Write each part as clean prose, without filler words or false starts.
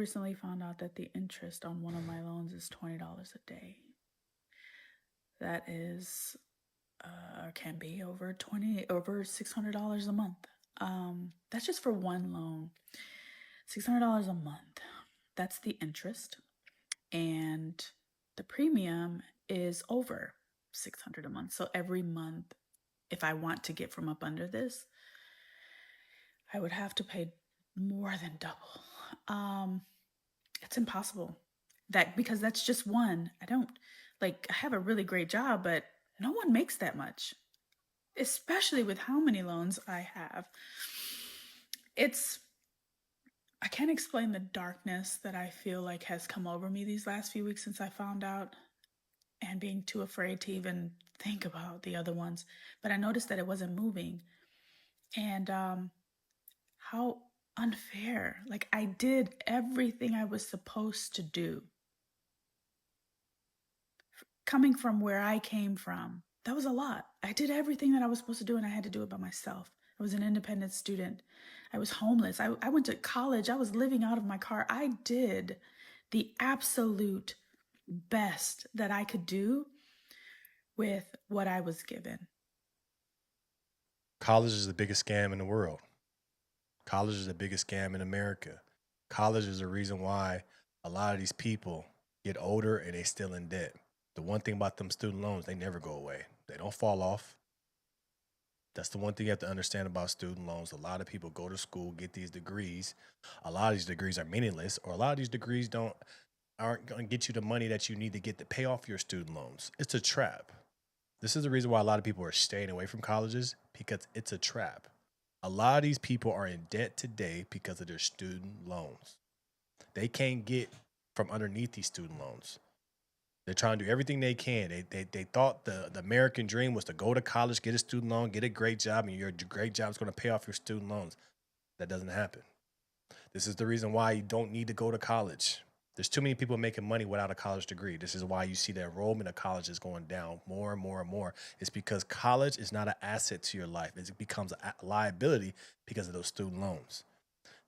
recently found out that the interest on one of my loans is $20 a day. That is, can be over $600 a month. That's just for one loan. $600 a month. That's the interest, and the premium is over 600 a month. So every month, if I want to get from up under this, I would have to pay more than double. It's impossible. Because that's just one. I have a really great job, but no one makes that much, especially with how many loans I have. It's I can't explain the darkness that I feel like has come over me these last few weeks since I found out, and being too afraid to even think about the other ones. But I noticed that it wasn't moving, and how unfair. Like, I did everything I was supposed to do. Coming from where I came from, that was a lot. I did everything that I was supposed to do, and I had to do it by myself. I was an independent student. I was homeless. I went to college. I was living out of my car. I did the absolute best that I could do with what I was given. College is the biggest scam in the world. College is the biggest scam in America. College is the reason why a lot of these people get older and they still in debt. The one thing about them student loans, they never go away. They don't fall off. That's the one thing you have to understand about student loans. A lot of people go to school, get these degrees. A lot of these degrees are meaningless, or a lot of these degrees aren't going to get you the money that you need to get to pay off your student loans. It's a trap. This is the reason why a lot of people are staying away from colleges, because it's a trap. A lot of these people are in debt today because of their student loans. They can't get from underneath these student loans. They're trying to do everything they can. They thought the American dream was to go to college, get a student loan, get a great job, and your great job is going to pay off your student loans. That doesn't happen. This is the reason why you don't need to go to college. There's too many people making money without a college degree. This is why you see the enrollment of college is going down more and more and more. It's because college is not an asset to your life. It becomes a liability because of those student loans.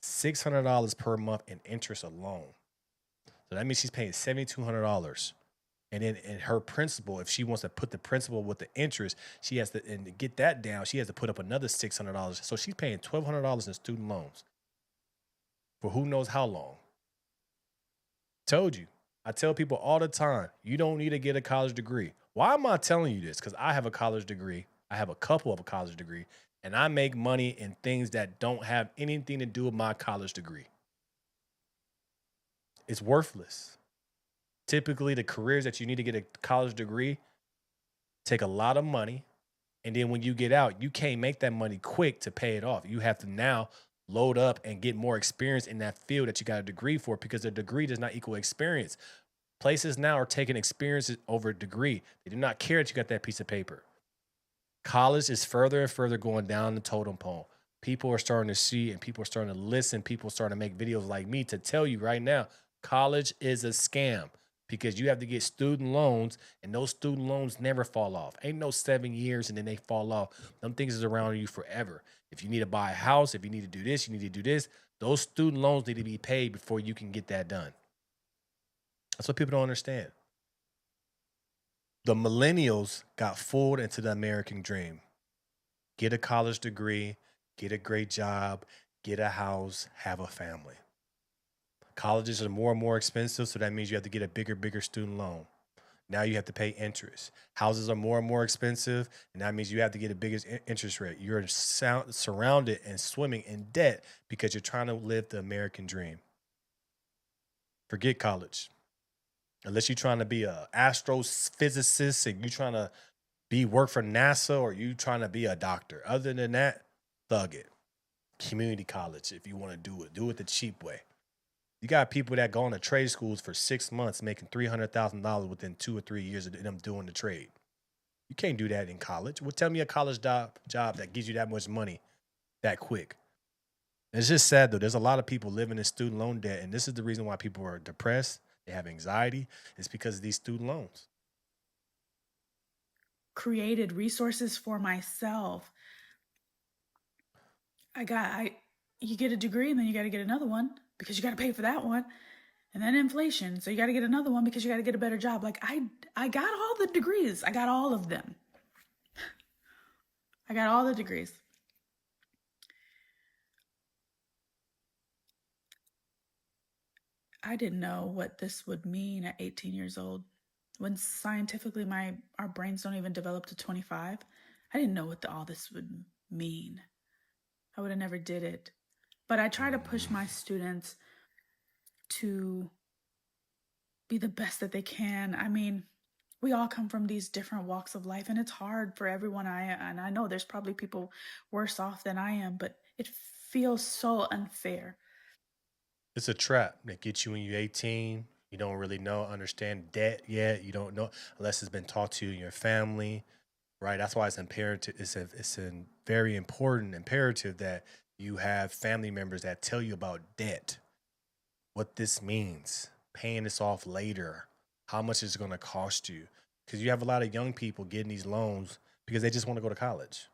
$600 per month in interest alone. So that means she's paying $7,200. And then in her principal, if she wants to put the principal with the interest, she has to, and to get that down, she has to put up another $600. So she's paying $1,200 in student loans for who knows how long. Told you. I tell people all the time, you don't need to get a college degree. Why am I telling you this? Because I have a college degree. I have a couple of a college degree, and I make money in things that don't have anything to do with my college degree. It's worthless. Typically, the careers that you need to get a college degree take a lot of money. And then when you get out, you can't make that money quick to pay it off. You have to now load up and get more experience in that field that you got a degree for, because a degree does not equal experience. Places now are taking experiences over a degree. They do not care that you got that piece of paper. College is further and further going down the totem pole. People are starting to see, and people are starting to listen. People are starting to make videos like me to tell you right now, college is a scam, because you have to get student loans, and those student loans never fall off. Ain't no 7 years and then they fall off. Them things is around you forever. If you need to buy a house, if you need to do this, you need to do this. Those student loans need to be paid before you can get that done. That's what people don't understand. The millennials got fooled into the American dream. Get a college degree, get a great job, get a house, have a family. Colleges are more and more expensive, so that means you have to get a bigger student loan. Now you have to pay interest. Houses are more and more expensive, and that means you have to get a bigger interest rate. You're surrounded and swimming in debt because you're trying to live the American dream. Forget college. Unless you're trying to be a astrophysicist and you're trying to be work for NASA, or you trying to be a doctor. Other than that, thug it. Community college, if you want to do it the cheap way. You got people that go into trade schools for 6 months making $300,000 within 2 or 3 years of them doing the trade. You can't do that in college. Well, tell me a college job that gives you that much money that quick. It's just sad though. There's a lot of people living in student loan debt, and this is the reason why people are depressed. They have anxiety. It's because of these student loans. Created resources for myself. I got I You get a degree and then you got to get another one. because you got to pay for that one. And then inflation. So you got to get another one because you got to get a better job. Like I got all the degrees. I got all of them. I got all the degrees. I didn't know what this would mean at 18 years old. When scientifically our brains don't even develop to 25. I didn't know what all this would mean. I would have never did it. But I try to push my students to be the best that they can. I mean, we all come from these different walks of life, and it's hard for everyone. And I know there's probably people worse off than I am, but it feels so unfair. It's a trap that gets you when you're 18. You don't really understand debt yet. You don't know unless it's been taught to you in your family, right? That's why it's imperative. It's a very important imperative that you have family members that tell you about debt, what this means, paying this off later, how much it's going to cost you. Because you have a lot of young people getting these loans because they just want to go to college.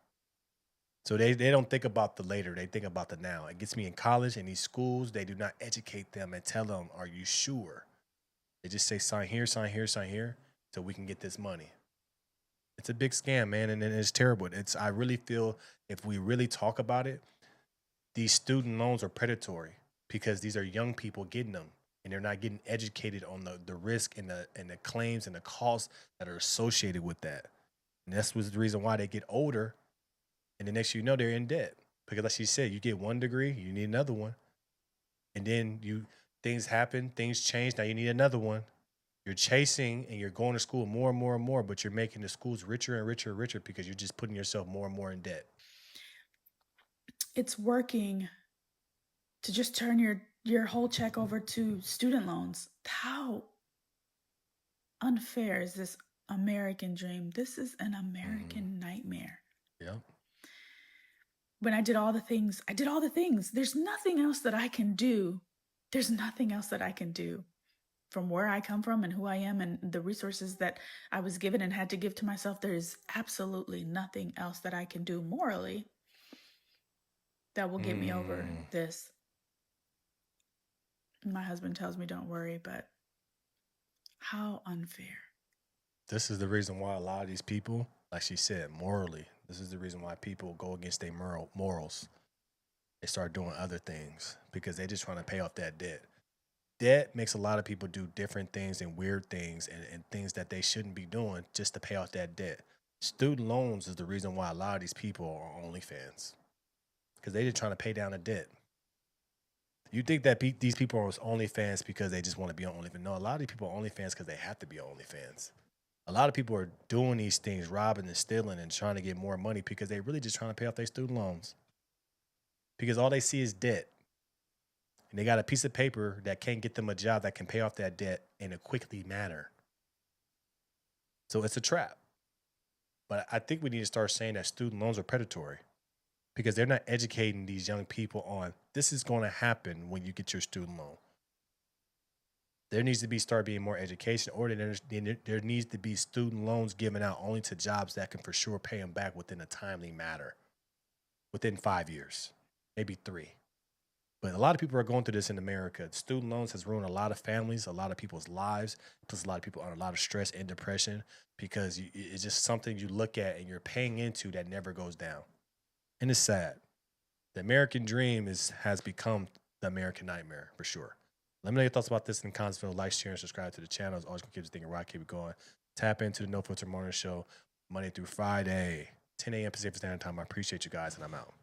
So they don't think about the later, they think about the now. It gets me in college, in these schools, they do not educate them and tell them, are you sure? They just say, sign here, sign here, sign here, so we can get this money. It's a big scam, man, and it's terrible. I really feel if we really talk about it, these student loans are predatory because these are young people getting them, and they're not getting educated on the risk and the claims and the costs that are associated with that. And that's was the reason why they get older, and the next you know they're in debt because, like you said, you get one degree, you need another one, and then things happen, things change. Now you need another one. You're chasing and you're going to school more and more and more, but you're making the schools richer and richer and richer because you're just putting yourself more and more in debt. It's working to just turn your whole check over to student loans. How unfair is this American dream? This is an American nightmare. Yeah. When I did all the things, There's nothing else that I can do. There's nothing else that I can do from where I come from and who I am and the resources that I was given and had to give to myself. There is absolutely nothing else that I can do morally that will get me over this. My husband tells me don't worry, but how unfair. This is the reason why a lot of these people, like she said, morally, this is the reason why people go against their morals. They start doing other things because they just trying to pay off that debt. Debt makes a lot of people do different things and weird things and things that they shouldn't be doing just to pay off that debt. Student loans is the reason why a lot of these people are OnlyFans because they just trying to pay down the debt. You think that these people are OnlyFans because they just want to be on OnlyFans? No, a lot of these people are OnlyFans because they have to be on OnlyFans. A lot of people are doing these things, robbing and stealing and trying to get more money because they really just trying to pay off their student loans. Because all they see is debt. And they got a piece of paper that can't get them a job that can pay off that debt in a quickly manner. So it's a trap. But I think we need to start saying that student loans are predatory because they're not educating these young people on this is going to happen when you get your student loan. There needs to start being more education, or there needs to be student loans given out only to jobs that can for sure pay them back within a timely manner, within 5 years, maybe 3. But a lot of people are going through this in America. Student loans has ruined a lot of families, a lot of people's lives, puts a lot of people under a lot of stress and depression because it's just something you look at and you're paying into that never goes down. And it's sad. The American dream has become the American nightmare for sure. Let me know your thoughts about this in the comments below. Like, share, and subscribe to the channel. It's always going to keep this thing rock, keep it going. Tap into the No Filter Morning Show Monday through Friday, 10 a.m. Pacific Standard Time. I appreciate you guys, and I'm out.